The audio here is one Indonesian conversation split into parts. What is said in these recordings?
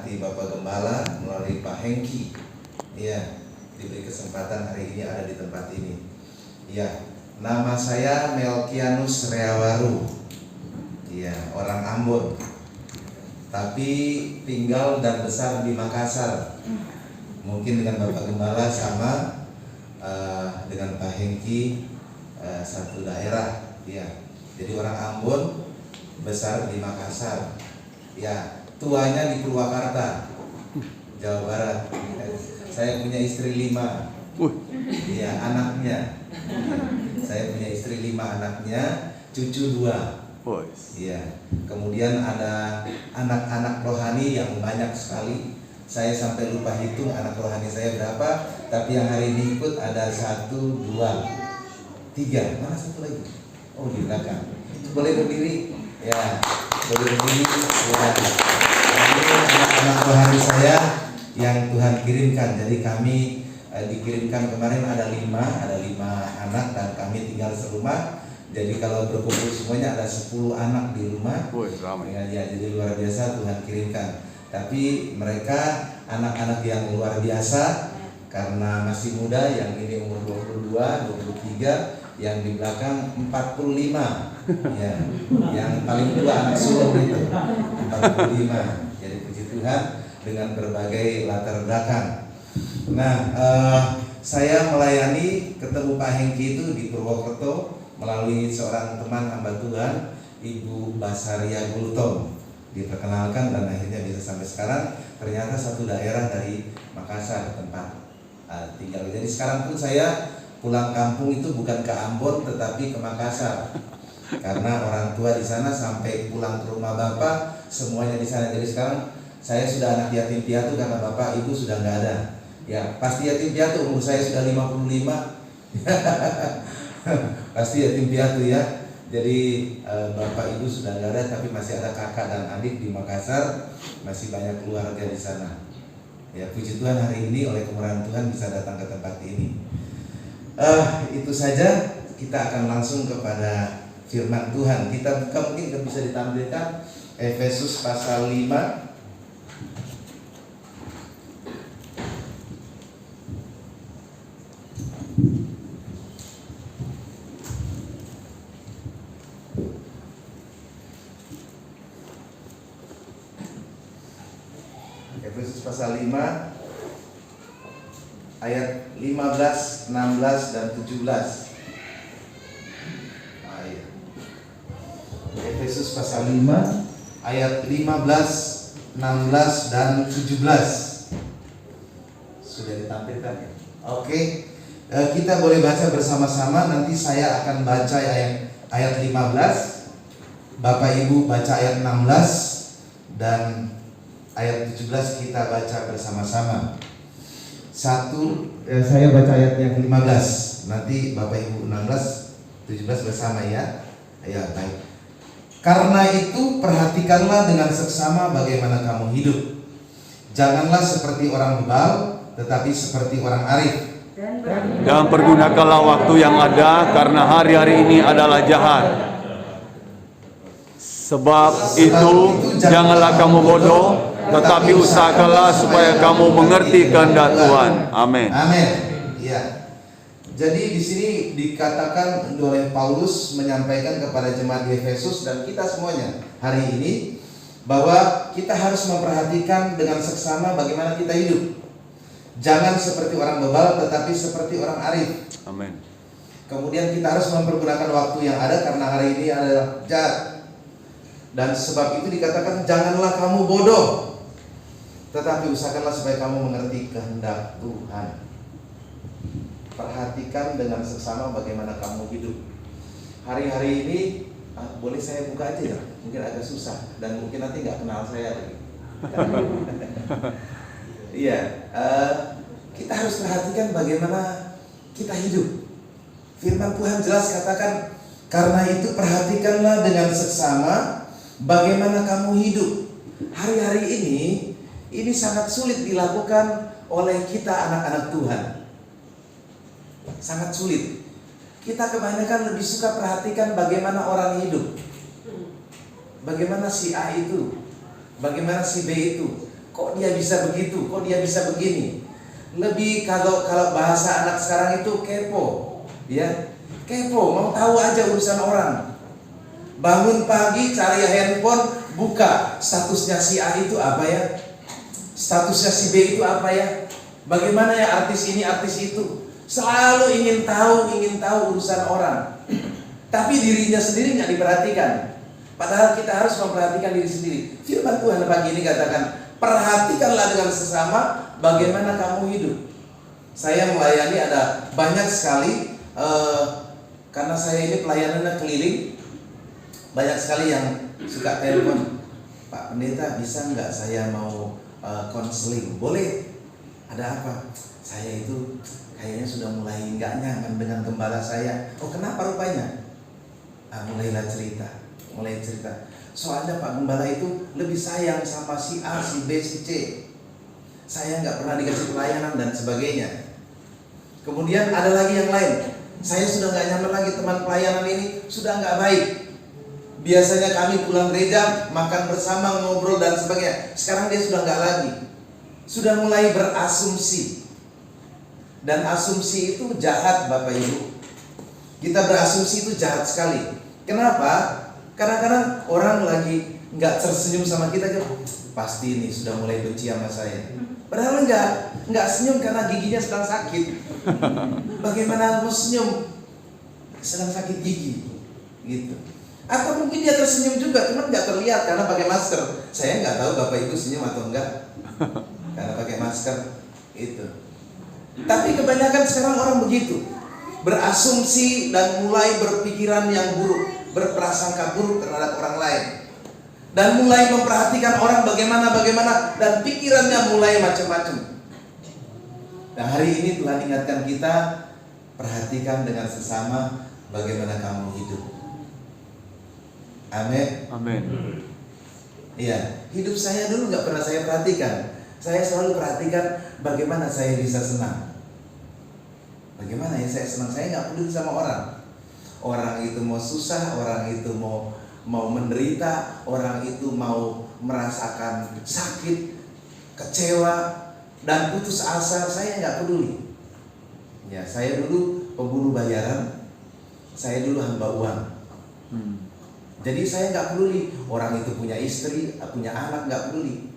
diberkati Bapak Gembala melalui Pak Hengki. Ya, diberi kesempatan hari ini ada di tempat ini. Ya, nama saya Melkianus Reawaru. Ya, orang Ambon. Tapi tinggal dan besar di Makassar. Mungkin dengan Bapak Gembala sama dengan Pak Hengki satu daerah. Ya, jadi orang Ambon, besar di Makassar. Ya, tuanya di Purwakarta, Jawa Barat. Saya punya istri 5. Iya, anaknya. Saya punya istri 5 anaknya, cucu 2. Iya. Kemudian ada anak-anak rohani yang banyak sekali. Saya sampai lupa hitung anak rohani saya berapa. Tapi yang hari ini ikut ada 1, 2, 3. Mana satu lagi? Oh, di belakang. Boleh berdiri? Ya, boleh berdiri. Ya. Ini anak-anak rohani saya yang Tuhan kirimkan. Jadi kami dikirimkan kemarin ada 5 anak dan kami tinggal serumah. Jadi kalau berkumpul semuanya ada 10 anak di rumah. Ya, jadi luar biasa Tuhan kirimkan. Tapi mereka anak-anak yang luar biasa karena masih muda. Yang ini umur 22, 23, yang di belakang 45. Ya, yang paling tua anak sulung itu 45. Jadi puji Tuhan dengan berbagai latar belakang. Nah, saya melayani ketemu Pak Hengki itu di Purwokerto melalui seorang teman hamba Tuhan, Ibu Basaria Gultom. Diperkenalkan dan akhirnya bisa sampai sekarang. Ternyata satu daerah dari Makassar tempat tinggal. Jadi sekarang pun saya pulang kampung itu bukan ke Ambon tetapi ke Makassar. Karena orang tua di sana sampai pulang ke rumah bapak semuanya di sana. Jadi sekarang saya sudah anak yatim piatu karena bapak ibu sudah nggak ada. Ya, pasti yatim piatu, umur saya sudah 55. Pasti yatim piatu ya. Jadi bapak ibu sudah nggak ada, tapi masih ada kakak dan adik di Makassar, masih banyak keluarga di sana. Ya, puji Tuhan hari ini oleh kemurahan Tuhan bisa datang ke tempat ini. Itu saja, kita akan langsung kepada firman Tuhan. Kita buka, mungkin bisa ditampilkan Efesus pasal 5. Efesus pasal 5 ayat 15, 16 dan 17. Efesus pasal 5 ayat 15, 16 dan 17. Sudah ditampilkan ya? Oke. Kita boleh baca bersama-sama. Nanti saya akan baca ayat 15, Bapak Ibu baca ayat 16, dan ayat 17 kita baca bersama-sama. Saya baca ayat yang 15, nanti Bapak Ibu 16, 17 bersama ya. Ya, baik. Karena itu perhatikanlah dengan seksama bagaimana kamu hidup. Janganlah seperti orang bebal, tetapi seperti orang arif. Dan pergunakanlah waktu yang ada, karena hari-hari ini adalah jahat. Sebab itu janganlah kamu bodoh, tetapi usahakanlah supaya kamu mengerti kehendak Tuhan. Amin. Amin. Ya. Jadi di sini dikatakan oleh Paulus menyampaikan kepada jemaat di Efesus dan kita semuanya hari ini bahwa kita harus memperhatikan dengan seksama bagaimana kita hidup. Jangan seperti orang bebal, tetapi seperti orang arif. Amin. Kemudian kita harus mempergunakan waktu yang ada karena hari ini adalah jahat. Dan sebab itu dikatakan janganlah kamu bodoh, tetapi usahakanlah supaya kamu mengerti kehendak Tuhan. Perhatikan dengan seksama bagaimana kamu hidup. Hari-hari ini boleh saya buka aja ya? Mungkin agak susah dan mungkin nanti nggak kenal saya lagi. Iya, kita harus perhatikan bagaimana kita hidup. Firman Tuhan jelas katakan, karena itu perhatikanlah dengan seksama bagaimana kamu hidup. Hari-hari ini sangat sulit dilakukan oleh kita anak-anak Tuhan. Sangat sulit. Kita kebanyakan lebih suka perhatikan bagaimana orang hidup. Bagaimana si A itu, bagaimana si B itu. kok dia bisa begitu, kok dia bisa begini. Lebih kalau bahasa anak sekarang itu kepo, ya, kepo, mau tahu aja urusan orang. Bangun pagi cari handphone, buka statusnya si A itu apa ya, statusnya si B itu apa ya, bagaimana ya artis ini artis itu. Selalu ingin tahu urusan orang. Tapi dirinya sendiri nggak diperhatikan. Padahal kita harus memperhatikan diri sendiri. Firman Tuhan pagi ini katakan, perhatikanlah dengan sesama bagaimana kamu hidup. Saya melayani ada banyak sekali, karena saya ini pelayanannya keliling, banyak sekali yang suka telepon, Pak Pendeta bisa nggak saya mau konseling? Boleh. Ada apa? Saya itu kayaknya sudah mulai nggak nyaman dengan gembala saya. Oh, kenapa rupanya? Mulai cerita. Soalnya Pak Gembala itu lebih sayang sama si A, si B, si C. Saya nggak pernah dikasih pelayanan dan sebagainya. Kemudian ada lagi yang lain. Saya sudah nggak nyaman lagi, teman pelayanan ini sudah nggak baik. Biasanya kami pulang gereja, makan bersama, ngobrol dan sebagainya. Sekarang dia sudah nggak lagi. Sudah mulai berasumsi. Dan asumsi itu jahat, Bapak Ibu. Kita berasumsi itu jahat sekali. Kenapa? Kadang-kadang orang lagi nggak tersenyum sama kita, pasti ini sudah mulai benci sama saya. Padahal nggak senyum karena giginya sedang sakit. Bagaimana mau senyum? Sedang sakit gigi, gitu. Atau mungkin dia tersenyum juga, cuma nggak terlihat karena pakai masker. Saya nggak tahu Bapak Ibu senyum atau enggak karena pakai masker itu. Tapi kebanyakan sekarang orang begitu, berasumsi dan mulai berpikiran yang buruk, berprasangka buruk terhadap orang lain, dan mulai memperhatikan orang bagaimana, dan pikirannya mulai macam-macam. Nah, hari ini Tuhan ingatkan kita, perhatikan dengan sesama bagaimana kamu hidup. Amin. Amin. Iya, hidup saya dulu nggak pernah saya perhatikan. Saya selalu perhatikan bagaimana saya bisa senang. Bagaimana ya saya senang? Saya nggak peduli sama orang. Orang itu mau susah, orang itu mau menderita, orang itu mau merasakan sakit, kecewa, dan putus asa, saya nggak peduli. Ya, saya dulu pembunuh bayaran, saya dulu hamba uang. Jadi saya nggak peduli orang itu punya istri, punya anak, nggak peduli.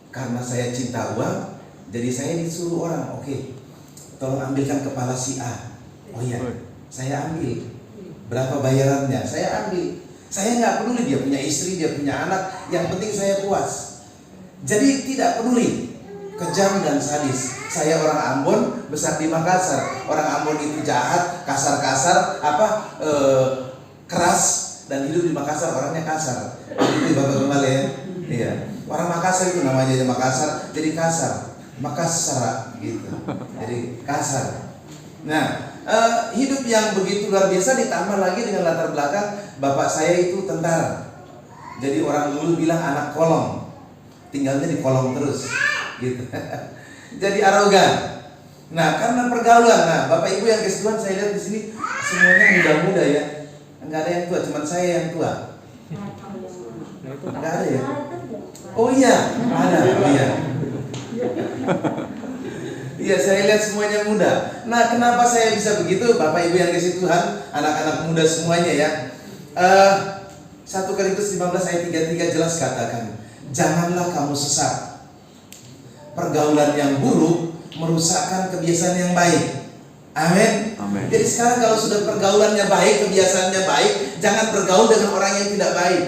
Karena saya cinta uang, jadi saya disuruh orang, oke, tolong ambilkan kepala si A. Oh iya, saya ambil. Berapa bayarannya? Saya ambil. Saya nggak peduli dia punya istri, dia punya anak. Yang penting saya puas. Jadi tidak peduli, kejam dan sadis. Saya orang Ambon, besar di Makassar. Orang Ambon itu jahat, kasar-kasar, keras, dan hidup di Makassar orangnya kasar. Itu Bapak Gembala ya. Iya. Orang Makassar itu namanya aja Makassar, jadi kasar. Makassar gitu. Jadi kasar. Nah, hidup yang begitu luar biasa ditambah lagi dengan latar belakang bapak saya itu tentara. Jadi orang dulu bilang anak kolong, tinggalnya di kolong terus, gitu. Jadi arogan. Nah, karena pergaulan, bapak ibu yang kesetuan saya lihat di sini semuanya muda-muda ya, nggak ada yang tua, cuma saya yang tua. Nggak ada ya? Oh iya, ada, oh iya. Iya, saya lihat semuanya muda. Nah, kenapa saya bisa begitu? Bapak Ibu yang kasih Tuhan, anak-anak muda semuanya ya. 1 Korintus 15 ayat 33 jelas katakan, janganlah kamu sesat. Pergaulan yang buruk merusakkan kebiasaan yang baik. Amin. Jadi sekarang kalau sudah pergaulannya baik, kebiasaannya baik, jangan bergaul dengan orang yang tidak baik.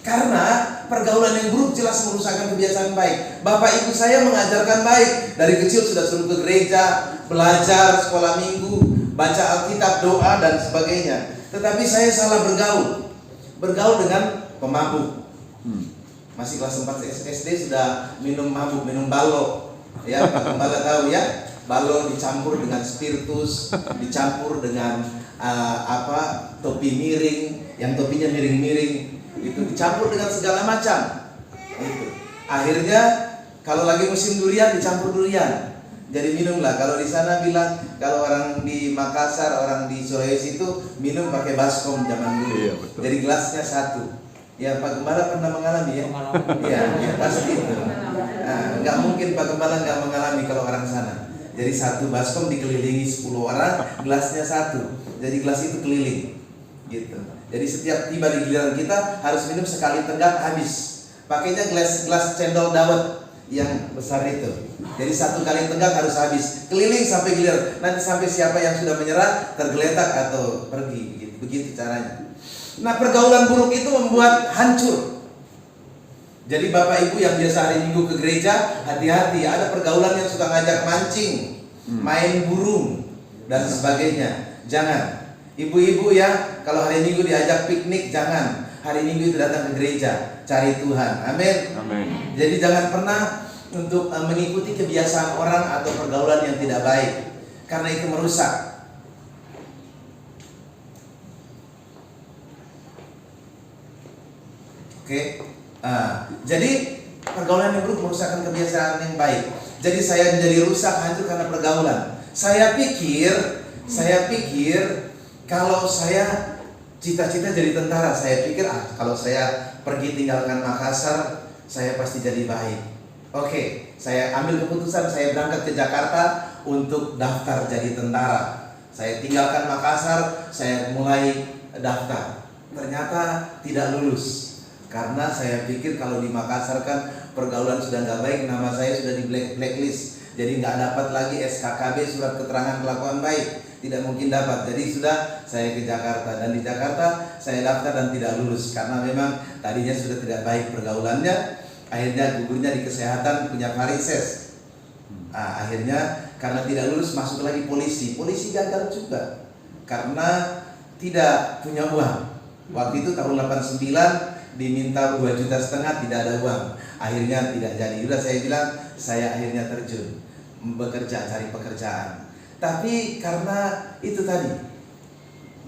Karena pergaulan yang buruk jelas merusakkan kebiasaan baik. Bapak ibu saya mengajarkan baik. Dari kecil sudah suruh ke gereja, belajar, sekolah minggu, baca Alkitab, doa dan sebagainya. Tetapi saya salah bergaul. Bergaul dengan pemabuk. Masih kelas 4 SD sudah minum mabuk, minum balo. Ya, Pak Gembala tahu ya. Balo dicampur dengan spiritus, dicampur dengan topi miring, yang topinya miring-miring. Itu dicampur dengan segala macam. Itu. Akhirnya kalau lagi musim durian dicampur durian. Jadi minumlah. Kalau di sana bilang, kalau orang di Makassar, orang di Sulawesi itu minum pakai baskom zaman dulu. Iya, jadi gelasnya satu. Ya, Pak Gembala pernah mengalami ya? Pengalaman. Iya, ya, pasti itu. Nggak mungkin Pak Gembala nggak mengalami kalau orang sana. Jadi satu baskom dikelilingi 10 orang, gelasnya satu. Jadi gelas itu keliling, gitu. Jadi setiap tiba di giliran kita harus minum sekali tenggak habis. Pakainya gelas cendol dawet yang besar itu. Jadi satu kali tenggak harus habis, keliling sampai giliran. Nanti sampai siapa yang sudah menyerah tergeletak atau pergi, begitu caranya. Nah, pergaulan buruk itu membuat hancur. Jadi Bapak Ibu yang biasa hari Minggu ke gereja, hati-hati, ada pergaulan yang suka ngajak mancing, main burung dan sebagainya. Jangan. Ibu-ibu ya, kalau hari Minggu diajak piknik, jangan. Hari Minggu itu datang ke gereja, cari Tuhan. Amin. Amin. Jadi jangan pernah untuk mengikuti kebiasaan orang atau pergaulan yang tidak baik, karena itu merusak. Oke, jadi pergaulan yang buruk merusakkan kebiasaan yang baik. Jadi saya menjadi rusak, hancur karena pergaulan. Saya pikir kalau saya cita-cita jadi tentara, saya pikir kalau saya pergi tinggalkan Makassar, saya pasti jadi baik. Oke, saya ambil keputusan, saya berangkat ke Jakarta untuk daftar jadi tentara. Saya tinggalkan Makassar, saya mulai daftar. Ternyata tidak lulus. Karena saya pikir kalau di Makassar kan pergaulan sudah nggak baik, nama saya sudah di blacklist, jadi nggak dapat lagi SKKB, surat keterangan kelakuan baik, tidak mungkin dapat. Jadi sudah saya ke Jakarta, dan di Jakarta saya daftar dan tidak lulus karena memang tadinya sudah tidak baik pergaulannya. Akhirnya gugurnya di kesehatan punya varises. Akhirnya karena tidak lulus masuk lagi polisi gagal juga karena tidak punya uang. Waktu itu tahun 89 diminta 2,5 juta, tidak ada uang. Akhirnya tidak jadi. Udah saya bilang, saya akhirnya terjun bekerja, cari pekerjaan. Tapi karena itu tadi,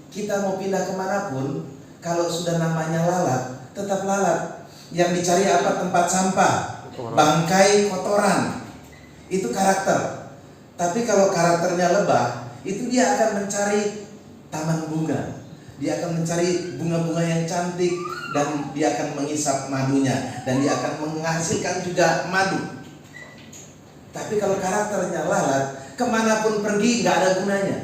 kita mau pindah kemanapun, kalau sudah namanya lalat, tetap lalat. Yang dicari apa? Tempat sampah, bangkai, kotoran. Itu karakter. Tapi kalau karakternya lebah, itu dia akan mencari taman bunga. Dia akan mencari bunga-bunga yang cantik, dan dia akan mengisap madunya, dan dia akan menghasilkan juga madu. Tapi kalau karakternya lalat, kemanapun pergi nggak ada gunanya.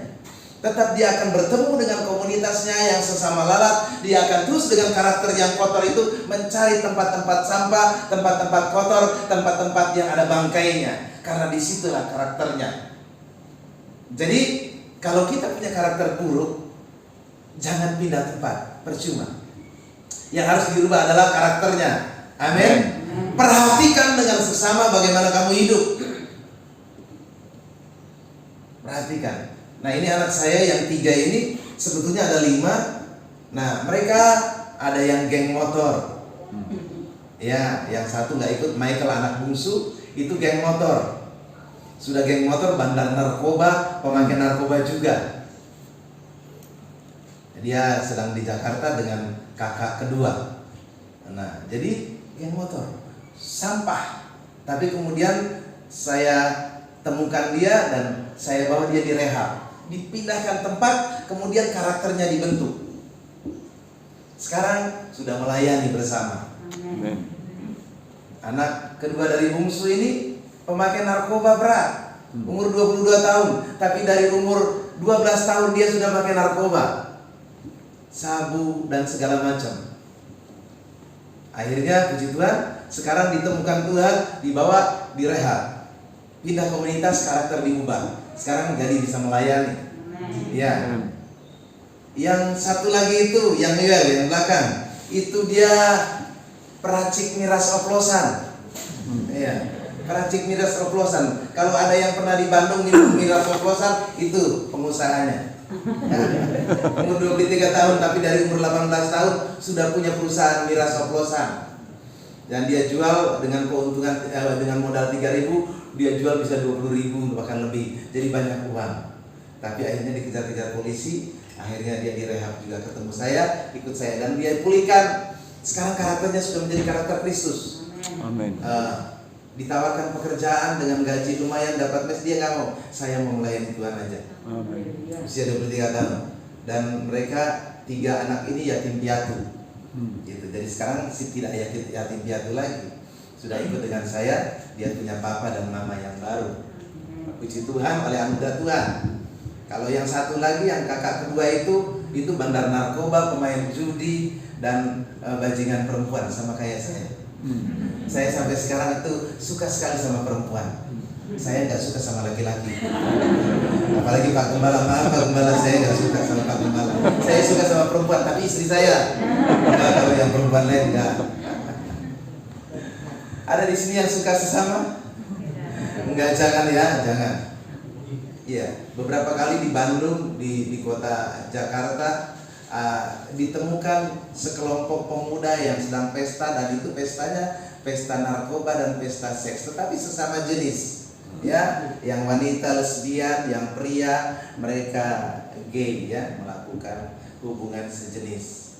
Tetap dia akan bertemu dengan komunitasnya yang sesama lalat. Dia akan terus dengan karakter yang kotor itu mencari tempat-tempat sampah, tempat-tempat kotor, tempat-tempat yang ada bangkainya, karena disitulah karakternya. Jadi kalau kita punya karakter buruk, jangan pindah tempat, percuma. Yang harus dirubah adalah karakternya. Amin. Perhatikan dengan sesama bagaimana kamu hidup. Perhatikan. Nah, ini anak saya yang 3 ini, sebetulnya ada 5. Nah, mereka ada yang geng motor. Ya, yang satu nggak ikut, Michael anak bungsu, itu geng motor. Sudah geng motor, bandar narkoba, pemakai narkoba juga. Dia sedang di Jakarta dengan kakak kedua. Nah, jadi geng motor, sampah. Tapi kemudian saya temukan dia dan saya bawa dia direhab, dipindahkan tempat, kemudian karakternya dibentuk. Sekarang sudah melayani bersama. Amin. Anak kedua dari bungsu ini pemakai narkoba berat, umur 22 tahun, tapi dari umur 12 tahun dia sudah pakai narkoba, sabu dan segala macam. Akhirnya puji Tuhan, sekarang ditemukan Tuhan, dibawa direhab, pindah komunitas, karakter diubah. Sekarang jadi bisa melayani. Ya. Yang satu lagi itu, yang yang belakang, itu dia peracik miras oplosan. Ya, peracik miras oplosan. Kalau ada yang pernah di Bandung minum miras oplosan, itu pengusahanya. Umur 23 tahun, tapi dari umur 18 tahun sudah punya perusahaan miras oplosan. Dan dia jual dengan keuntungan, dengan modal 3.000, dia jual bisa 20.000 bahkan lebih. Jadi banyak uang. Tapi akhirnya dikejar-kejar polisi. Akhirnya dia direhab juga, ketemu saya, ikut saya, dan dia pulihkan. Sekarang karakternya sudah menjadi karakter Kristus. Amin. Ditawarkan pekerjaan dengan gaji lumayan, dapat mes, dia nggak mau. Saya mau melayani Tuhan aja. Amin. Usia 23 tahun. Dan mereka 3 anak ini yatim piatu. Gitu. Jadi sekarang si tidak yatim piatu lagi, sudah ikut dengan saya. Dia punya papa dan mama yang baru. Puji Tuhan oleh anugerah Tuhan. Kalau yang satu lagi, yang kakak kedua itu bandar narkoba, pemain judi, dan bajingan perempuan sama kayak saya. Saya sampai sekarang itu suka sekali sama perempuan. Saya nggak suka sama laki-laki. Apalagi Pak Gembala, maaf Pak Gembala, saya nggak suka sama Pak Gembala. Saya suka sama perempuan, tapi istri saya. Nah, kalau yang perempuan lain nggak. Ada di sini yang suka sesama? Enggak, jangan ya, jangan. Iya, beberapa kali di Bandung, di kota Jakarta, ditemukan sekelompok pemuda yang sedang pesta, dan itu pestanya pesta narkoba dan pesta seks, tetapi sesama jenis. Ya, yang wanita lesbian, yang pria mereka gay, ya, melakukan hubungan sejenis.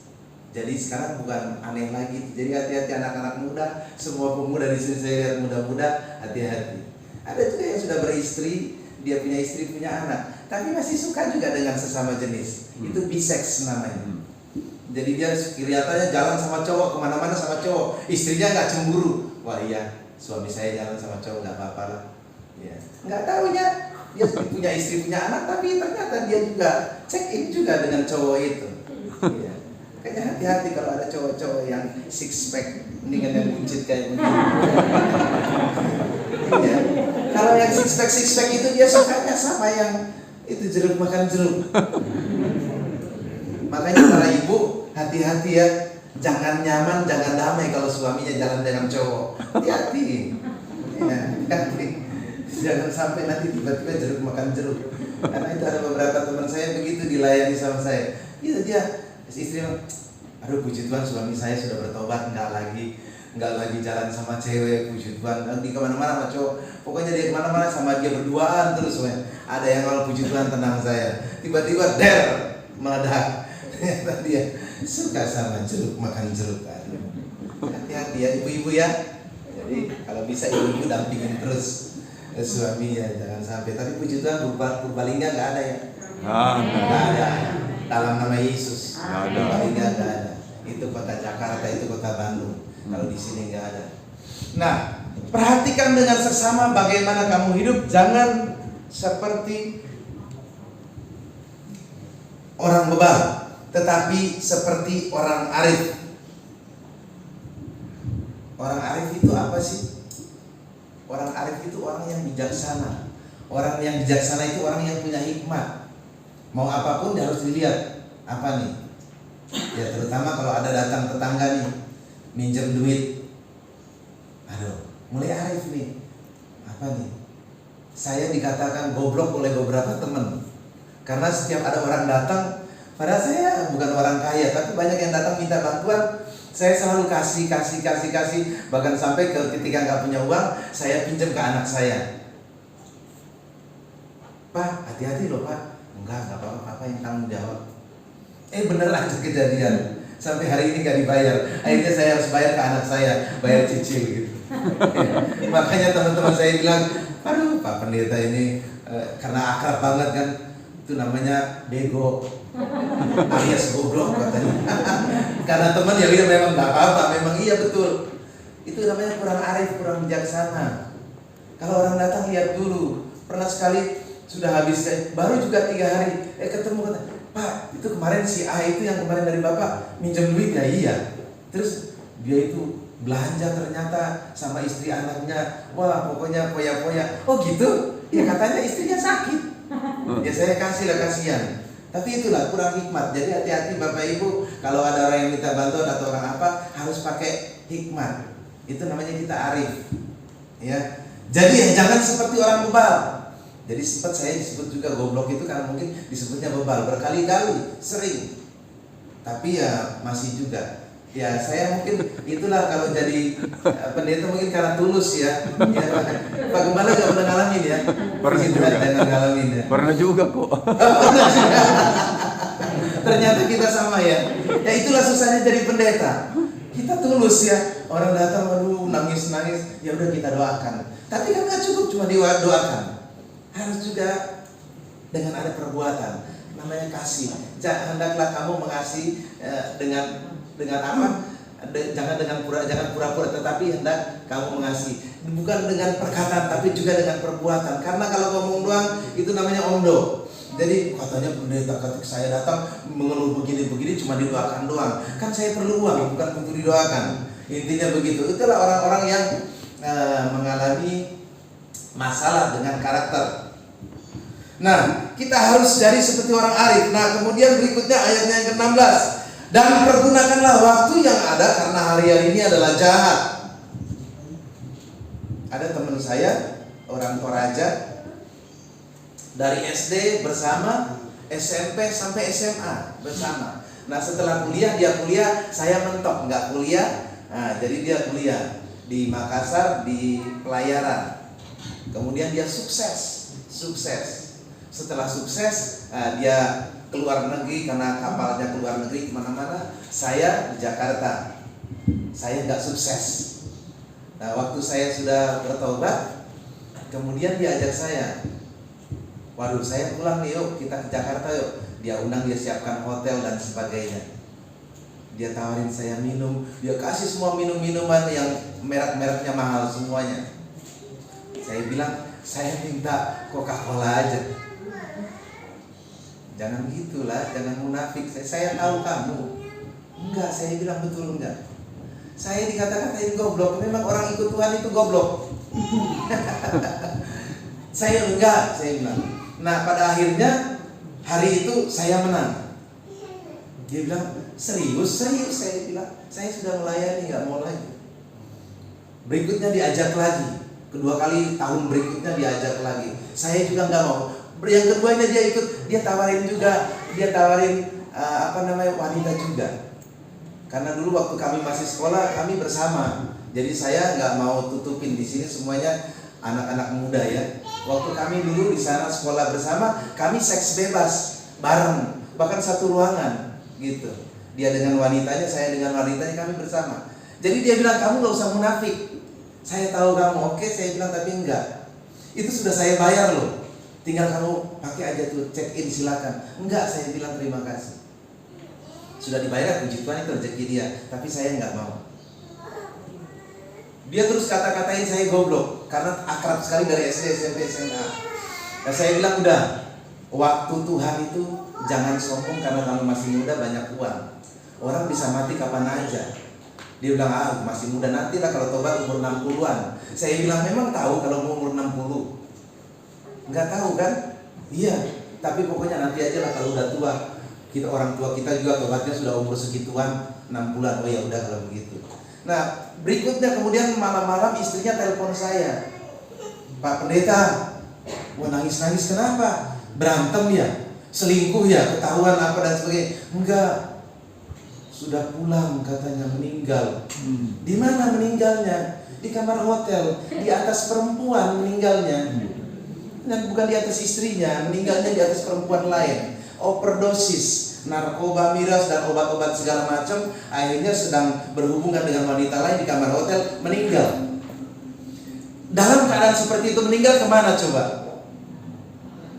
Jadi sekarang bukan aneh lagi. Jadi hati-hati anak-anak muda, semua pemuda di sini saya lihat muda-muda, hati-hati. Ada juga yang sudah beristri, dia punya istri, punya anak, tapi masih suka juga dengan sesama jenis. Itu bisex namanya. Jadi dia kelihatannya jalan sama cowok, kemana-mana sama cowok, istrinya nggak cemburu. Wah iya, suami saya jalan sama cowok, nggak apa-apa lah. Ya. Nggak tahunya dia punya istri, punya anak, tapi ternyata dia juga check in juga dengan cowok itu. Ya. Kayaknya hati-hati kalau ada cowok-cowok yang six pack, mendingan yang buncit kayak begini. Ya. Kalau yang six pack itu dia sukanya sama yang itu jeruk makan jeruk. Makanya para ibu hati-hati ya, jangan nyaman, jangan damai kalau suaminya jalan dengan cowok. Hati-hati. Ya, hati. Jangan sampai nanti tiba-tiba jeruk makan jeruk. Karena itu ada beberapa teman saya begitu dilayani sama saya. Itu dia istrinya, aduh puji Tuhan suami saya sudah bertobat, nggak lagi jalan sama cewek, puji Tuhan. Di kemana-mana sama cowok, pokoknya dia kemana-mana sama dia berduaan terus. Ada yang kalau puji Tuhan tenang saya, tiba-tiba meledak. Ternyata dia suka sama jeruk makan jeruk. Hati-hati ya ibu-ibu ya. Jadi kalau bisa ibu-ibu dampingin terus suaminya, jangan sampai. Tapi puji Tuhan Purbalingga nggak ada ya. Nggak ada. Dalam nama Yesus. Purbalingga nggak ada. Itu kota Jakarta, itu kota Bandung. Kalau di sini nggak ada. Nah, perhatikan dengan seksama bagaimana kamu hidup. Jangan seperti orang bebal, tetapi seperti orang arif. Orang arif itu apa sih? Orang arif itu orang yang bijaksana. Orang yang bijaksana itu orang yang punya hikmat. Mau apapun dia harus dilihat. Apa nih? Ya terutama kalau ada datang tetangga nih, minjem duit. Aduh, mulai arif nih. Apa nih? Saya dikatakan goblok oleh beberapa teman. Karena setiap ada orang datang, padahal saya bukan orang kaya, tapi banyak yang datang minta bantuan. Saya selalu kasih. Bahkan sampai ketika nggak punya uang, saya pinjam ke anak saya. Pak, hati-hati loh Pak. Enggak apa-apa, Papa yang tanggung jawab. Bener aja kejadian. Sampai hari ini nggak dibayar. Akhirnya saya harus bayar ke anak saya, bayar cicil gitu. Makanya teman-teman saya bilang, aduh Pak Pendeta ini karena akrab banget kan, itu namanya bego alias goblok katanya. Karena teman ya dia memang nggak apa-apa, memang iya betul. Itu namanya kurang arif, kurang bijaksana. Kalau orang datang lihat dulu. Pernah sekali sudah habis baru juga 3 hari ketemu kata, Pak itu kemarin si A itu yang kemarin dari Bapak minjem duit ya. Iya. Terus dia itu belanja ternyata sama istri anaknya, wah pokoknya poya-poya. Oh gitu? Ya katanya istrinya sakit. Ya saya kasih lah, kasihan. Tapi itulah kurang hikmat. Jadi hati-hati Bapak Ibu, kalau ada orang yang minta bantuan atau orang apa, harus pakai hikmat. Itu namanya kita arif. Ya. Jadi jangan seperti orang bebal. Jadi sempat saya disebut juga goblok itu karena mungkin disebutnya bebal berkali-kali, sering. Tapi ya masih juga. Ya saya mungkin itulah kalau jadi pendeta mungkin karena tulus ya. Pak Gembala gak pernah ngalamin ya? Pernah juga. Ngalamin ya. Pernah juga kok. Ternyata kita sama ya. Ya itulah susahnya jadi pendeta. Kita tulus ya. Orang datang aduh nangis. Ya udah kita doakan. Tapi kan gak cukup cuma doakan. Harus juga dengan ada perbuatan. Namanya kasih. Hendaklah kamu mengasihi dengan Dengan apa? Jangan pura-pura, tetapi hendak kamu mengasihi. Bukan dengan perkataan, tapi juga dengan perbuatan. Karena kalau ngomong doang itu namanya omdo. Jadi katanya pendeta ketika saya datang mengeluh begini-begini cuma didoakan doang. Kan saya perlu uang, bukan untuk didoakan. Intinya begitu. Itulah orang-orang yang mengalami masalah dengan karakter. Nah, kita harus jadi seperti orang arif. Nah, kemudian berikutnya ayatnya yang ke-16. Dan pergunakanlah waktu yang ada karena hari-hari ini adalah jahat. Ada teman saya, orang Toraja, dari SD bersama, SMP sampai SMA bersama. Nah, setelah kuliah, dia kuliah, saya mentok, nggak kuliah. Nah, jadi dia kuliah di Makassar di pelayaran. Kemudian dia sukses. Setelah sukses, dia keluar negeri karena kapalnya keluar negeri kemana-mana. Saya di Jakarta, saya nggak sukses. Nah, waktu saya sudah bertobat, kemudian dia ajak saya, waduh saya pulang nih, yuk kita ke Jakarta yuk. Dia undang, dia siapkan hotel dan sebagainya. Dia tawarin saya minum, dia kasih semua minum-minuman yang merek-mereknya mahal semuanya. Saya bilang, saya minta Coca-Cola aja. Jangan gitulah, jangan munafik. Saya tahu kamu. Enggak, saya bilang betul enggak. Saya dikata-katain goblok. Memang orang ikut Tuhan itu goblok. Saya enggak, saya bilang. Nah, pada akhirnya hari itu saya menang. Dia bilang, serius. Saya bilang, saya sudah melayani, enggak mau lagi. Berikutnya diajak lagi. Kedua kali tahun berikutnya diajak lagi. Saya juga enggak mau. Yang keduanya dia ikut, dia tawarin wanita juga. Karena dulu waktu kami masih sekolah, kami bersama. Jadi saya nggak mau tutupin di sini semuanya anak-anak muda ya. Waktu kami dulu di sana sekolah bersama, kami seks bebas bareng, bahkan satu ruangan gitu. Dia dengan wanitanya, saya dengan wanitanya, kami bersama. Jadi dia bilang, kamu nggak usah munafik. Saya tahu kamu, oke, saya bilang, tapi enggak. Itu sudah saya bayar loh. Tinggal kamu pakai aja tuh, check in silakan. Enggak, saya bilang terima kasih. Sudah dibayar, puji Tuhan, itu rezeki dia. Tapi saya enggak mau. Dia terus kata-katain saya goblok karena akrab sekali dari SD, SMP, SMA. Nah, saya bilang udah, waktu Tuhan itu jangan sombong karena kamu masih muda, banyak uang. Orang bisa mati kapan aja. Dia bilang, masih muda, nanti lah kalau tobat umur 60-an. Saya bilang, memang tahu kalau mau umur 60? Enggak tahu kan? Iya, tapi pokoknya nanti aja lah kalau udah tua. Kita orang tua kita juga tobatnya sudah umur segituan, 6 bulan. Oh ya udah kalau begitu. Nah, berikutnya kemudian malam-malam istrinya telepon saya. Pak Pendeta, mau nangis-nangis kenapa? Berantem ya? Selingkuh ya? Ketahuan apa dan sebagainya? Enggak. Sudah pulang katanya, meninggal. Di mana meninggalnya? Di kamar hotel, di atas perempuan meninggalnya. Dan bukan di atas istrinya, meninggalnya di atas perempuan lain. Overdosis, narkoba, miras, dan obat-obat segala macam. Akhirnya sedang berhubungan dengan wanita lain di kamar hotel, meninggal. Dalam keadaan seperti itu meninggal kemana coba?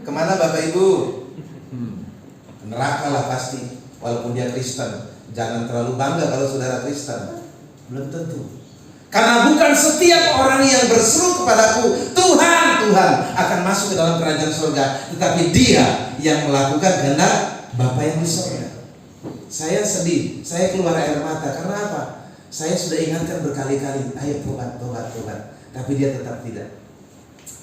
Kemana Bapak Ibu? Neraka lah pasti, walaupun dia Kristen. Jangan terlalu bangga kalau saudara Kristen. Belum tentu. Karena bukan setiap orang yang berseru kepadaku Tuhan, Tuhan akan masuk ke dalam kerajaan surga, tetapi dia yang melakukan kehendak Bapa yang di surga. Saya sedih, saya keluar air mata. Karena apa? Saya sudah ingatkan berkali-kali, ayo tobat. Tapi dia tetap tidak.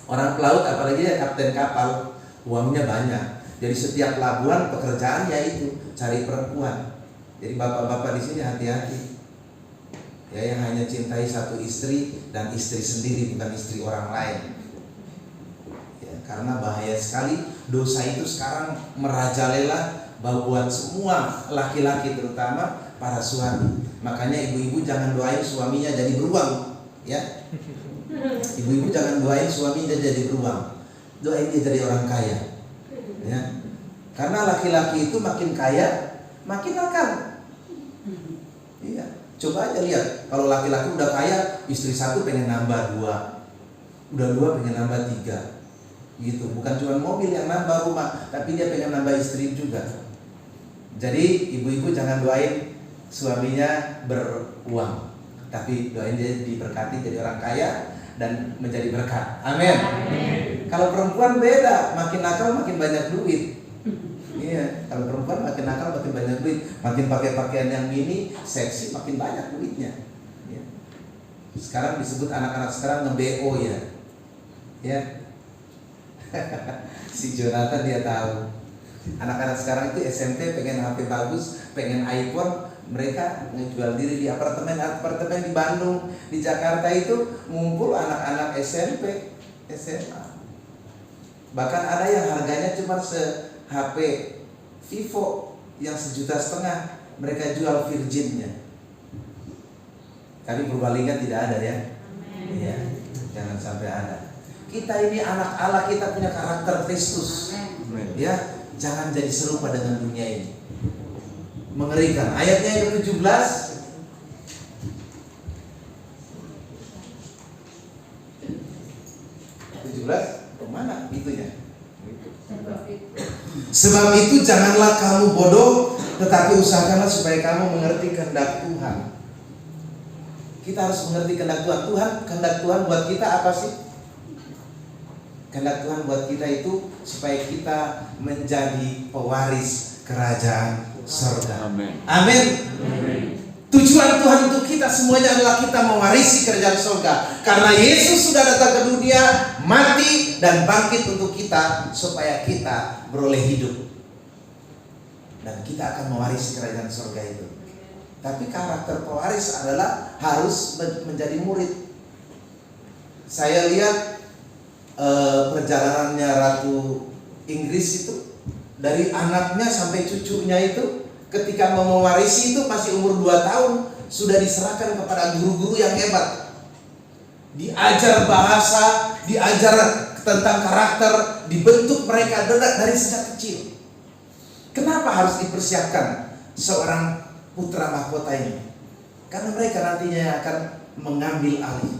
Orang pelaut, apalagi ya kapten kapal, uangnya banyak. Jadi setiap pelabuhan pekerjaannya itu cari perempuan. Jadi bapak-bapak di sini hati-hati. Ya, yang hanya cintai satu istri dan istri sendiri, bukan istri orang lain. Ya, karena bahaya sekali dosa itu sekarang merajalela buat semua laki-laki, terutama para suami. Makanya ibu-ibu jangan doain suaminya jadi beruang, ya. Ibu-ibu jangan doain suaminya jadi beruang. Doain dia jadi orang kaya. Ya. Karena laki-laki itu makin kaya, makin nakal. Iya. Coba aja lihat, kalau laki-laki udah kaya, istri satu pengen nambah 2, udah 2 pengen nambah 3, gitu. Bukan cuma mobil yang nambah rumah, tapi dia pengen nambah istri juga. Jadi ibu-ibu jangan doain suaminya beruang, tapi doain dia diberkati jadi orang kaya dan menjadi berkat. Amin. Kalau perempuan beda, makin nakal makin banyak duit. Iya, kalau perempuan makin nakal makin banyak duit, makin pakai pakaian yang mini, seksi, makin banyak duitnya. Ya. Sekarang disebut anak-anak sekarang nge-BO ya. Ya. Si Jonathan dia tahu. Anak-anak sekarang itu SMP pengen HP bagus, pengen iPhone, mereka ngejual diri di apartemen di Bandung, di Jakarta itu ngumpul anak-anak SMP, SMA. Bahkan ada yang harganya cuma HP Vivo yang 1,5 juta, mereka jual virginnya. Tapi Purbalingga tidak ada ya. Iya, jangan sampai ada. Kita ini anak Allah, kita punya karakter Kristus. Ya, jangan jadi serupa dengan dunia ini. Mengerikan. Ayatnya yang ke-17. Kemana itunya? Sebab itu janganlah kamu bodoh, tetapi usahakanlah supaya kamu mengerti kehendak Tuhan. Kita harus mengerti kehendak Tuhan. Kehendak Tuhan buat kita apa sih? Kehendak Tuhan buat kita itu supaya kita menjadi pewaris kerajaan surga. Amin. Amin. Tujuan Tuhan untuk kita semuanya adalah kita mewarisi kerajaan surga. Karena Yesus sudah datang ke dunia, mati dan bangkit untuk kita supaya kita beroleh hidup. Dan kita akan mewarisi kerajaan surga itu. Tapi karakter pewaris adalah harus menjadi murid. Saya lihat perjalanannya Ratu Inggris itu, dari anaknya sampai cucunya itu, ketika mau mewarisi itu masih umur 2 tahun sudah diserahkan kepada guru-guru yang hebat. Diajar bahasa, diajar tentang karakter, dibentuk mereka dari sejak kecil. Kenapa harus dipersiapkan seorang putra mahkota ini? Karena mereka nantinya akan mengambil alih,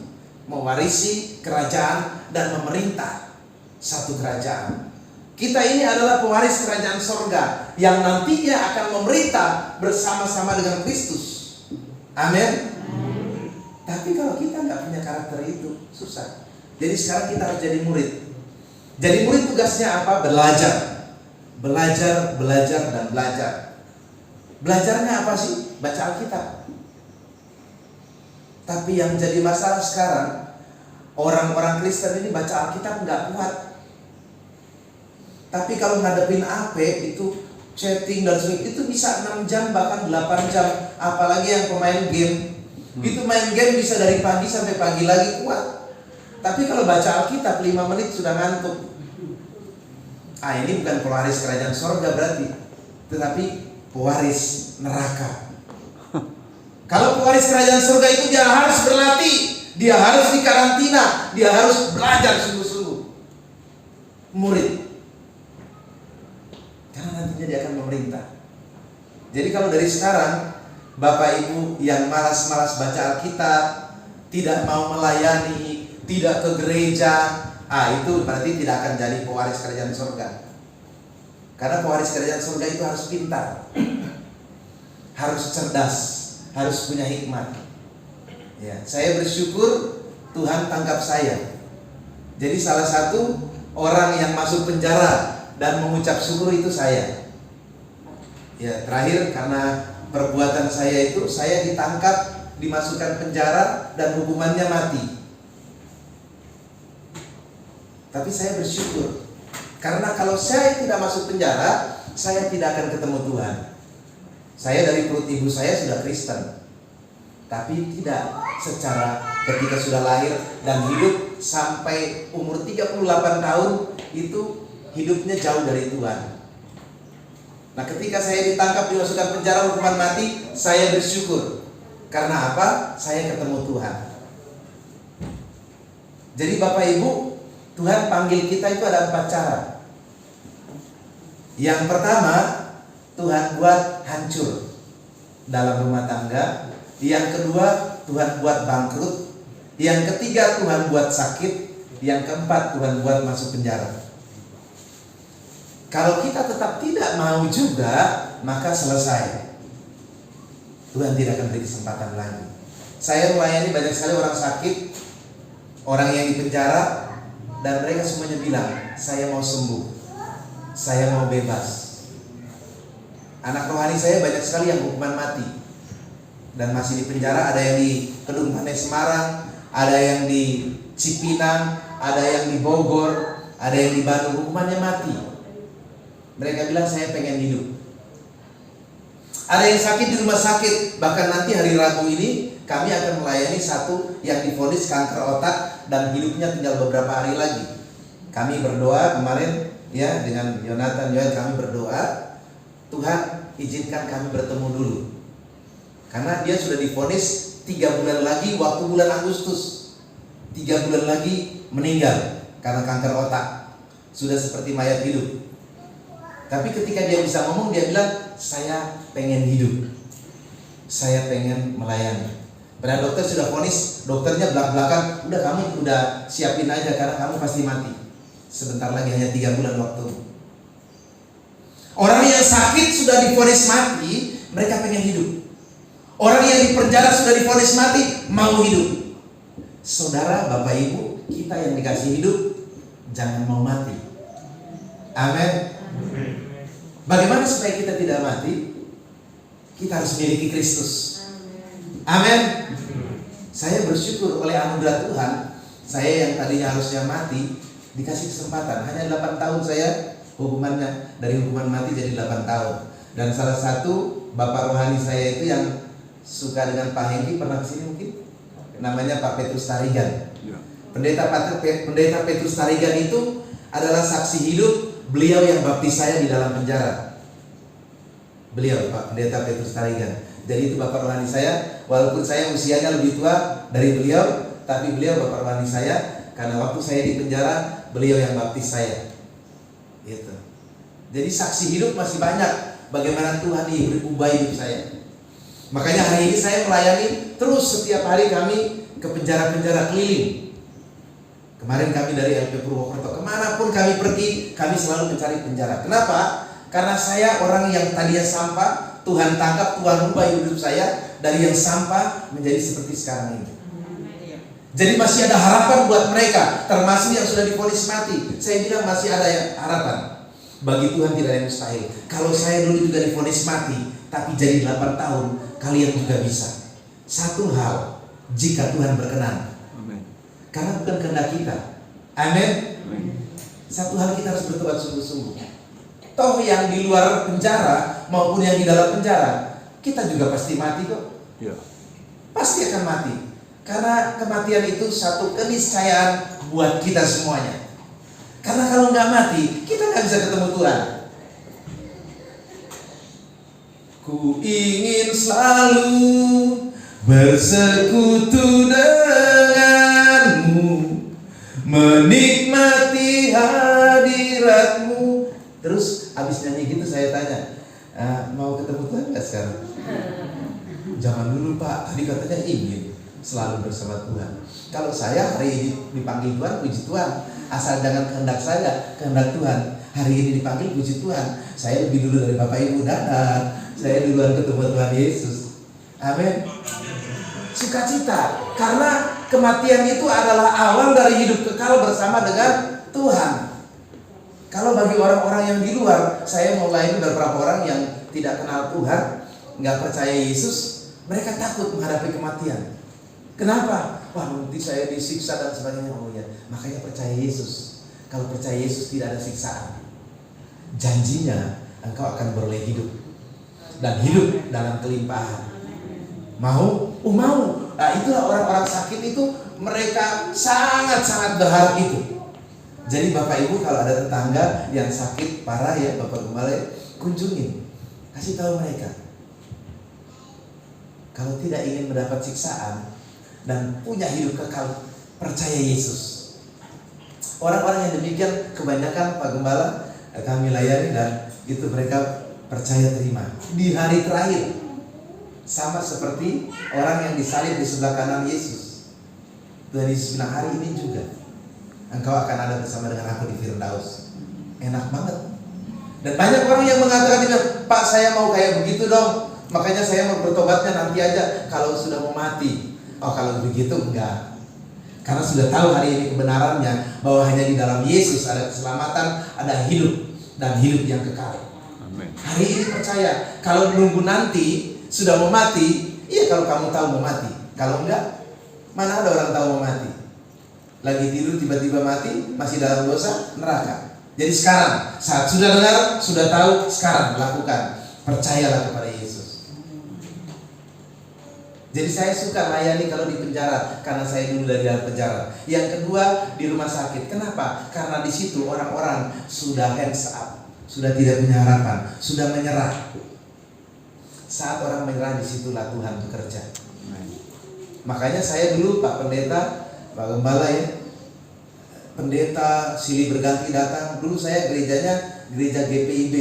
mewarisi kerajaan dan memerintah satu kerajaan. Kita ini adalah pewaris kerajaan surga yang nantinya akan memerintah bersama-sama dengan Kristus. Amin. Tapi kalau kita nggak punya karakter itu, susah. Jadi sekarang kita harus jadi murid. Jadi murid tugasnya apa? Belajar. Belajar, belajar, dan belajar. Belajarnya apa sih? Baca Alkitab. Tapi yang jadi masalah sekarang, orang-orang Kristen ini baca Alkitab nggak kuat. Tapi kalau ngadepin AP itu chatting dan sebagainya, itu bisa 6 jam bahkan 8 jam. Apalagi yang pemain game, itu main game bisa dari pagi sampai pagi lagi kuat. Tapi kalau baca Alkitab 5 menit sudah ngantuk. Ini bukan pewaris kerajaan surga berarti, tetapi pewaris neraka. Kalau pewaris kerajaan surga itu dia harus berlatih, dia harus dikarantina, dia harus belajar sungguh-sungguh. Murid. Karena nantinya dia akan memerintah. Jadi kalau dari sekarang Bapak Ibu yang malas-malas baca Alkitab, tidak mau melayani, tidak ke gereja, itu berarti tidak akan jadi pewaris kerajaan surga. Karena pewaris kerajaan surga itu harus pintar, harus cerdas, harus punya hikmat. Ya, saya bersyukur Tuhan tangkap saya. Jadi salah satu orang yang masuk penjara dan mengucap syukur itu saya. Ya, terakhir karena perbuatan saya itu, saya ditangkap, dimasukkan penjara dan hukumannya mati. Tapi saya bersyukur, karena kalau saya tidak masuk penjara, saya tidak akan ketemu Tuhan. Saya dari perut ibu saya sudah Kristen, tapi tidak secara ketika sudah lahir dan hidup sampai umur 38 tahun itu hidupnya jauh dari Tuhan. Nah, ketika saya ditangkap, dimasukkan penjara, hukuman mati, saya bersyukur. Karena apa? Saya ketemu Tuhan. Jadi Bapak Ibu, Tuhan panggil kita itu ada 4 cara. Yang pertama, Tuhan buat hancur dalam rumah tangga. Yang kedua, Tuhan buat bangkrut. Yang ketiga, Tuhan buat sakit. Yang keempat, Tuhan buat masuk penjara. Kalau kita tetap tidak mau juga, maka selesai. Tuhan tidak akan beri kesempatan lagi. Saya melayani banyak sekali orang sakit, orang yang di penjara, dan mereka semuanya bilang, saya mau sembuh, saya mau bebas. Anak rohani saya banyak sekali yang hukuman mati dan masih di penjara. Ada yang di Kedung Pane Semarang, ada yang di Cipinang, ada yang di Bogor, ada yang di Bandung, hukumannya mati. Mereka bilang saya pengen hidup. Ada yang sakit di rumah sakit. Bahkan nanti hari Rabu ini kami akan melayani satu yang divonis kanker otak dan hidupnya tinggal beberapa hari lagi. Kami berdoa kemarin ya dengan Yonatan Yoel, kami berdoa, Tuhan izinkan kami bertemu dulu. Karena dia sudah divonis 3 bulan lagi, waktu bulan Agustus 3 bulan lagi meninggal karena kanker otak. Sudah seperti mayat hidup. Tapi ketika dia bisa ngomong, dia bilang, saya pengen hidup, saya pengen melayani. Padahal dokter sudah vonis, dokternya belak-belakan, udah kamu udah siapin aja karena kamu pasti mati. Sebentar lagi, hanya 3 bulan waktu. Orang yang sakit sudah divonis mati, mereka pengen hidup. Orang yang di penjara sudah divonis mati, mau hidup. Saudara, Bapak Ibu, kita yang dikasih hidup, jangan mau mati. Amin. Bagaimana supaya kita tidak mati? Kita harus miliki Kristus. Amin. Saya bersyukur oleh anugerah Tuhan, saya yang tadinya harusnya mati dikasih kesempatan. Hanya 8 tahun saya hukumannya, dari hukuman mati jadi 8 tahun. Dan salah satu bapak rohani saya itu yang suka dengan Pak Hengki, pernah kesini mungkin? Namanya Pak Petrus Tarigan. Pendeta Petrus Tarigan itu adalah saksi hidup. Beliau yang baptis saya di dalam penjara. Beliau, Pak Pendeta Petrus Tarigan. Jadi itu bapak rohani saya. Walaupun saya usianya lebih tua dari beliau, tapi beliau bapak rohani saya. Karena waktu saya di penjara, beliau yang baptis saya. Gitu. Jadi saksi hidup masih banyak. Bagaimana Tuhan ubah hidup saya. Makanya hari ini saya melayani terus, setiap hari kami ke penjara-penjara keliling. Kemarin kami dari LP Purwokerto, kemanapun kami pergi, kami selalu mencari penjara. Kenapa? Karena saya orang yang tadinya sampah, Tuhan tangkap, Tuhan ubah hidup saya dari yang sampah menjadi seperti sekarang ini. Jadi masih ada harapan buat mereka, termasuk yang sudah divonis mati. Saya bilang masih ada harapan. Bagi Tuhan tidak ada yang mustahil. Kalau saya dulu juga divonis mati, tapi jadi 8 tahun, kalian juga bisa. Satu hal, jika Tuhan berkenan. Karena bukan kehendak kita. Amin. Satu hal kita harus bertobat sungguh-sungguh. Toh yang di luar penjara maupun yang di dalam penjara, kita juga pasti mati kok. Ya. Pasti akan mati. Karena kematian itu satu keniscayaan buat kita semuanya. Karena kalau nggak mati, kita nggak bisa ketemu Tuhan. Ku ingin selalu bersekutu denganmu, menikmati hadiratmu. Terus abis nyanyi gitu saya tanya, mau ketemu Tuhan gak sekarang? Jangan dulu Pak, tadi katanya ingin selalu bersama Tuhan. Kalau saya hari ini dipanggil Tuhan, puji Tuhan. Asal jangan kehendak saya, kehendak Tuhan. Hari ini dipanggil, puji Tuhan. Saya lebih dulu dari Bapak Ibu datang. Saya duluan ketemu Tuhan Yesus. Amin. Sukacita, karena kematian itu adalah awal dari hidup kekal bersama dengan Tuhan. Kalau bagi orang-orang yang di luar, saya mulai beberapa orang yang tidak kenal Tuhan, nggak percaya Yesus, mereka takut menghadapi kematian. Kenapa? Wah, nanti saya disiksa dan sebagainya. Oh ya, makanya percaya Yesus. Kalau percaya Yesus tidak ada siksaan. Janjinya engkau akan beroleh hidup dan hidup dalam kelimpahan. Mau? Mau. Nah, itulah orang-orang sakit itu, mereka sangat-sangat berharap itu. Jadi Bapak Ibu kalau ada tetangga yang sakit parah ya, Bapak Gembala, kunjungin, kasih tahu mereka. Kalau tidak ingin mendapat siksaan dan punya hidup kekal, percaya Yesus. Orang-orang yang demikian kebanyakan Pak Gembala kami layani, dan itu mereka percaya terima di hari terakhir. Sama seperti orang yang disalib di sebelah kanan Yesus. Tuhan Yesus bilang, hari ini juga engkau akan ada bersama dengan aku di Firdaus. Enak banget. Dan banyak orang yang mengatakan, Pak saya mau kayak begitu dong. Makanya saya mau bertobatnya nanti aja kalau sudah mau mati. Oh, kalau begitu enggak. Karena sudah tahu hari ini kebenarannya, bahwa hanya di dalam Yesus ada keselamatan, ada hidup, dan hidup yang kekal. Amin. Hari ini percaya, kalau nunggu nanti sudah mau mati, iya kalau kamu tahu mau mati. Kalau enggak, mana ada orang tahu mau mati? Lagi tidur tiba-tiba mati, masih dalam dosa, neraka. Jadi sekarang, saat sudah dengar, sudah tahu, sekarang lakukan. Percayalah kepada Yesus. Jadi saya suka layani kalau di penjara, karena saya dulu dari dalam penjara. Yang kedua, di rumah sakit. Kenapa? Karena di situ orang-orang sudah hands up, sudah tidak punya harapan, sudah menyerah. Saat orang menyerah, disitulah Tuhan bekerja. Makanya saya dulu Pak Pendeta, Pak Gembala ya, pendeta silih berganti datang. Dulu saya gerejanya gereja GPIB,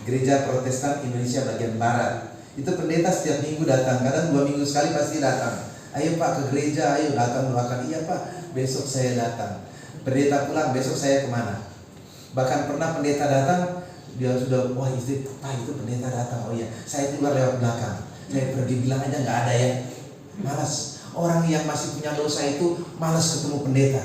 Gereja Protestan Indonesia Bagian Barat. Itu pendeta setiap minggu datang, kadang 2 minggu sekali pasti datang. Ayo Pak ke gereja, ayo datang doakan. Iya Pak, besok saya datang. Pendeta pulang, besok saya kemana? Bahkan pernah pendeta datang, dia sudah, wah istri, Pak itu pendeta datang. Oh iya, saya keluar lewat belakang. Saya pergi bilang aja nggak ada ya. Malas. Orang yang masih punya dosa itu malas ketemu pendeta.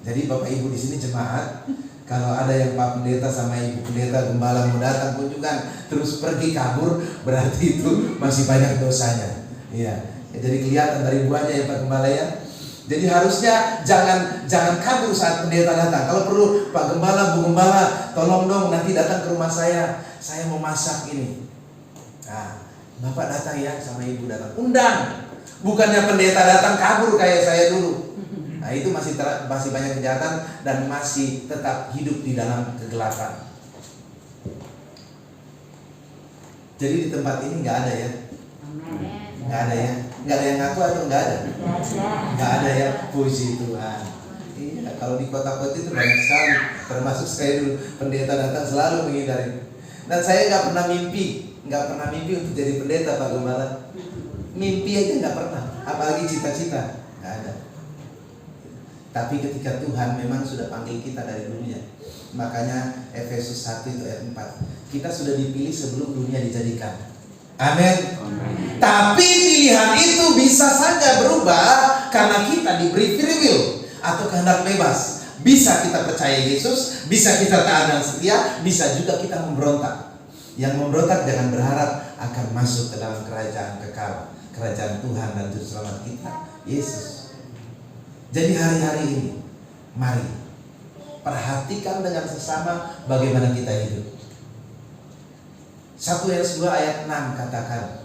Jadi Bapak Ibu di sini jemaat, kalau ada yang Pak Pendeta sama Ibu Pendeta Gembala mau datang kunjungan terus pergi kabur, berarti itu masih banyak dosanya. Iya. Ya, jadi kelihatan dari buahnya ya Pak Gembala ya. Jadi harusnya jangan kabur saat pendeta datang. Kalau perlu Pak Gembala, Bu Gembala, tolong dong nanti datang ke rumah saya mau masak ini. Nah, Bapak datang ya sama Ibu datang. Undang. Bukannya pendeta datang kabur kayak saya dulu. Nah itu masih banyak kejahatan dan masih tetap hidup di dalam kegelapan. Jadi di tempat ini nggak ada ya, nggak ada ya, nggak ada yang ngaku atau nggak ada? Nggak ada ya, puji Tuhan. Iya, kalau di kota-kota itu banyak sekali, termasuk saya dulu pendeta datang selalu menghindari. Dan saya nggak pernah mimpi untuk jadi pendeta Pak Gembala. Mimpi aja nggak pernah, apalagi cita-cita nggak ada. Tapi ketika Tuhan memang sudah panggil kita dari dunia, makanya Efesus 1 itu ayat 4, kita sudah dipilih sebelum dunia dijadikan. Amin. Tapi pilihan itu bisa saja berubah karena kita diberi free will atau kehendak bebas. Bisa kita percaya Yesus, bisa kita taat dan setia, bisa juga kita memberontak. Yang memberontak jangan berharap akan masuk ke dalam kerajaan kekal, kerajaan Tuhan dan Juru Selamat kita, Yesus. Jadi hari-hari ini, mari perhatikan dengan sesama bagaimana kita hidup. 1 Yohanes 2 ayat 6 katakan,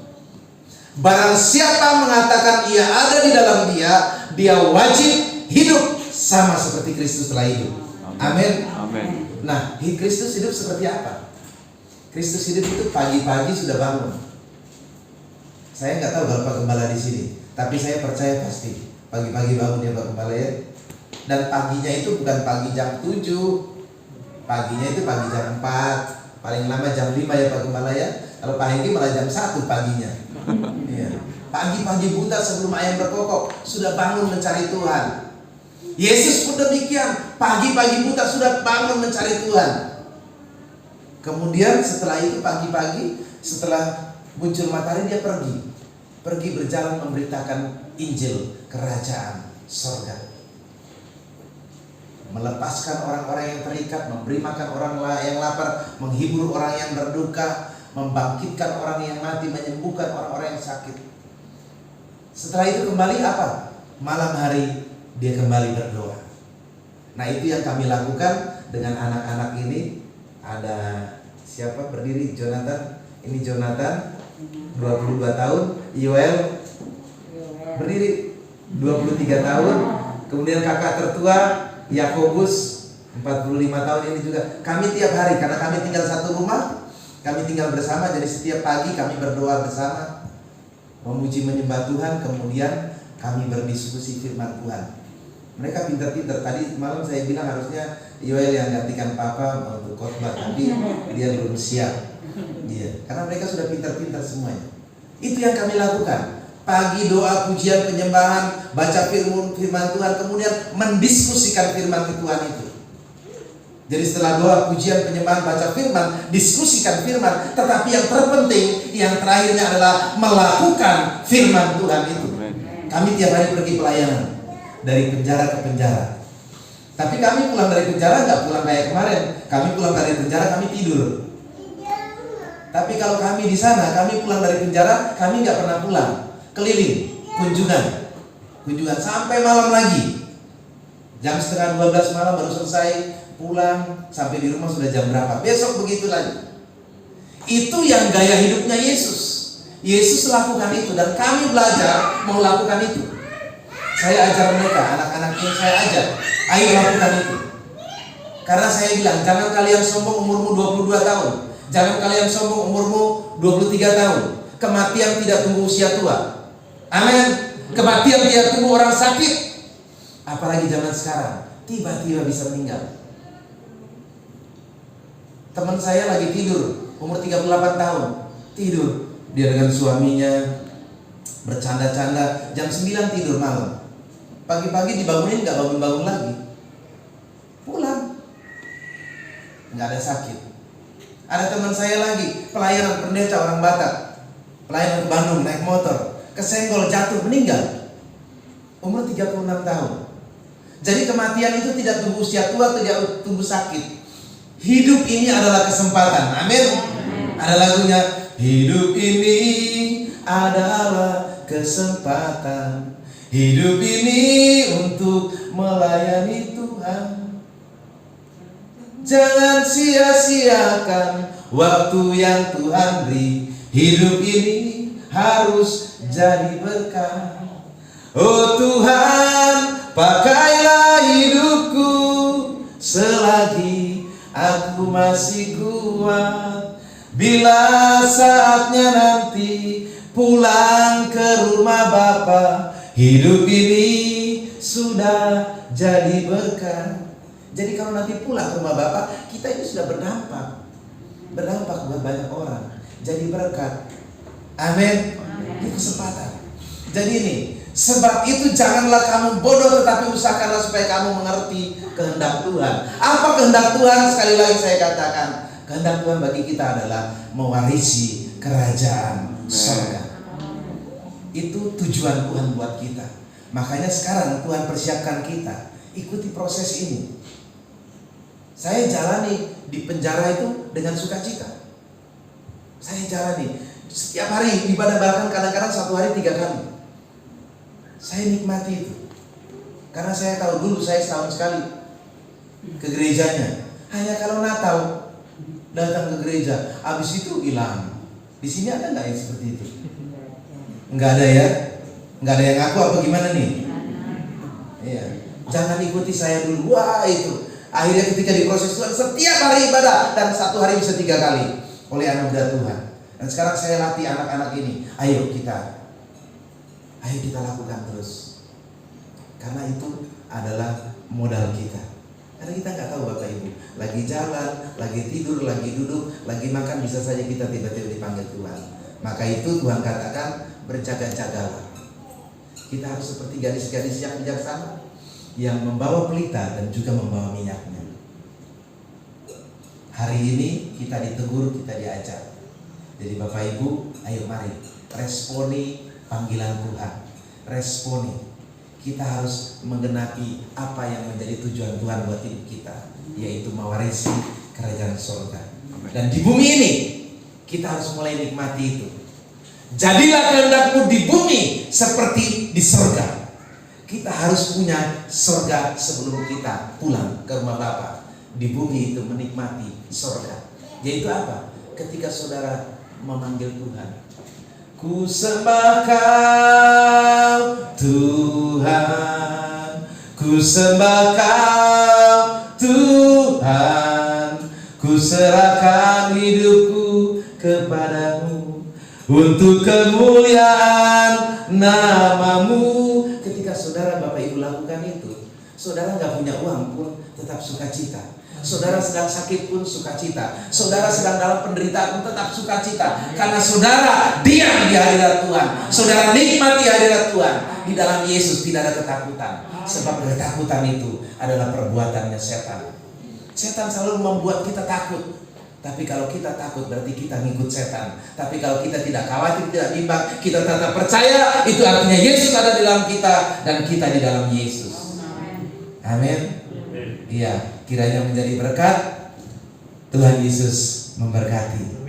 barang siapa mengatakan ia ada di dalam dia wajib hidup sama seperti Kristus telah hidup. Amin. Amin. Nah, Kristus hidup seperti apa? Kristus hidup itu pagi-pagi sudah bangun. Saya nggak tahu kalau Pak Gembala di sini, tapi saya percaya pasti pagi-pagi bangun ya Pak Gembala ya. Dan paginya itu bukan pagi jam 7, paginya itu pagi jam 4, paling lama jam 5 ya Pak Gembala ya. Kalau Pak Hengki malah jam 1 paginya. Iya. Pagi-pagi buta sebelum ayam berkokok sudah bangun mencari Tuhan. Yesus pun demikian, pagi-pagi buta sudah bangun mencari Tuhan. Kemudian setelah itu pagi-pagi, setelah muncul matahari dia pergi berjalan memberitakan Injil kerajaan sorga, melepaskan orang-orang yang terikat, memberi makan orang yang lapar, menghibur orang yang berduka, membangkitkan orang yang mati, menyembuhkan orang-orang yang sakit. Setelah itu kembali apa? Malam hari dia kembali berdoa. Nah itu yang kami lakukan dengan anak-anak ini. Ada siapa berdiri? Jonathan. Ini Jonathan 22 tahun, Yoel berdiri 23 tahun. Kemudian kakak tertua Yakobus 45 tahun ini juga. Kami tiap hari, karena kami tinggal satu rumah, kami tinggal bersama. Jadi setiap pagi kami berdoa bersama, memuji menyembah Tuhan. Kemudian kami berdiskusi firman Tuhan. Mereka pintar-pintar. Tadi malam saya bilang harusnya Yoel yang gantikan Papa untuk khotbah, tapi dia belum siap. Iya, karena mereka sudah pintar-pintar semuanya. Itu yang kami lakukan. Pagi doa, pujian, penyembahan, baca firman Tuhan, kemudian mendiskusikan firman Tuhan itu. Jadi setelah doa, pujian, penyembahan, baca firman, diskusikan firman, tetapi yang terpenting, yang terakhirnya adalah melakukan firman Tuhan itu. Kami tiap hari pergi pelayanan dari penjara ke penjara. Tapi kami pulang dari penjara nggak pulang kayak kemarin. Kami pulang dari penjara, kami tidur. Tapi kalau kami di sana, kami pulang dari penjara, kami nggak pernah pulang. Keliling, kunjungan sampai malam lagi. Jam setengah 12 malam baru selesai, pulang, sampai di rumah sudah jam berapa. Besok begitu lagi. Itu yang gaya hidupnya Yesus. Yesus lakukan itu dan kami belajar mau lakukan itu. Saya ajar mereka, anak-anak yang saya ajar, ayo lakukan itu. Karena saya bilang, jangan kalian sombong umurmu 22 tahun. Jangan kalian sombong umurmu 23 tahun. Kematian tidak tunggu usia tua. Amin. Kematian tidak tunggu orang sakit. Apalagi zaman sekarang, tiba-tiba bisa meninggal. Teman saya lagi tidur, umur 38 tahun, tidur. Dia dengan suaminya bercanda-canda, jam 9 tidur malam. Pagi-pagi dibangunin, gak bangun-bangun lagi. Pulang. Gak ada sakit. Ada teman saya lagi, pelayanan pendeta orang Batak, pelayanan ke Bandung, naik motor, kesenggol, jatuh, meninggal. Umur 36 tahun. Jadi kematian itu tidak tunggu usia tua, tidak tunggu sakit. Hidup ini adalah kesempatan. Amin. Ada lagunya, hidup ini adalah kesempatan. Hidup ini untuk melayani Tuhan. Jangan sia-siakan waktu yang Tuhan beri. Hidup ini harus jadi berkah. Oh Tuhan, pakailah hidupku selagi aku masih kuat. Bila saatnya nanti pulang ke rumah Bapa, hidup ini sudah jadi berkah. Jadi kalau nanti pulang ke rumah Bapak, kita ini sudah berdampak buat banyak orang, jadi berkat. Amin. Ini kesempatan. Jadi ini, sebab itu janganlah kamu bodoh, tetapi usahakanlah supaya kamu mengerti kehendak Tuhan. Apa kehendak Tuhan? Sekali lagi saya katakan, kehendak Tuhan bagi kita adalah mewarisi kerajaan surga. Itu tujuan Tuhan buat kita. Makanya sekarang Tuhan persiapkan kita, ikuti proses ini. Saya jalani di penjara itu dengan sukacita. Saya jalani setiap hari ibadah, bahkan kadang-kadang satu hari 3 kali. Saya nikmati itu. Karena saya tahu dulu saya setahun sekali ke gerejanya. Hanya kalau Natal datang ke gereja, habis itu hilang. Di sini ada nggak yang seperti itu? Nggak ada ya? Nggak ada yang ngaku apa gimana nih? Iya. Jangan ikuti saya dulu. Wah itu. Akhirnya ketika diproses Tuhan, setiap hari ibadah dan satu hari bisa 3 kali oleh anugerah Tuhan. Dan sekarang saya latih anak-anak ini, ayo kita lakukan terus. Karena itu adalah modal kita. Karena kita nggak tahu Bapak Ibu, lagi jalan, lagi tidur, lagi duduk, lagi makan, bisa saja kita tiba-tiba dipanggil Tuhan. Maka itu Tuhan katakan, berjaga-jagalah. Kita harus seperti gadis-gadis yang bijaksana, yang membawa pelita dan juga membawa minyaknya. Hari ini kita ditegur, kita diajar. Jadi Bapak Ibu, ayo mari responi panggilan Tuhan. Responi. Kita harus menggenapi apa yang menjadi tujuan Tuhan buat hidup kita, yaitu mewarisi kerajaan surga. Dan di bumi ini kita harus mulai nikmati itu. Jadilah kehendakmu di bumi seperti di surga. Kita harus punya surga sebelum kita pulang ke rumah Bapa. Di bumi itu menikmati surga. Yaitu apa? Ketika saudara memanggil Tuhan, ku sembah Kau Tuhan, ku sembah Kau Tuhan, ku serahkan hidupku kepadamu untuk kemuliaan nama-Mu. Ketika saudara Bapak Ibu lakukan itu, saudara nggak punya uang pun tetap sukacita. Saudara sedang sakit pun sukacita. Saudara sedang dalam penderitaan pun tetap sukacita. Karena saudara diam di hadirat Tuhan. Saudara nikmati hadirat Tuhan. Di dalam Yesus tidak ada ketakutan. Sebab ketakutan itu adalah perbuatannya setan. Setan selalu membuat kita takut. Tapi kalau kita takut berarti kita ngikut setan. Tapi kalau kita tidak khawatir, tidak bimbang, kita tetap percaya, itu artinya Yesus ada di dalam kita dan kita di dalam Yesus. Amin. Iya, kiranya menjadi berkat. Tuhan Yesus memberkati.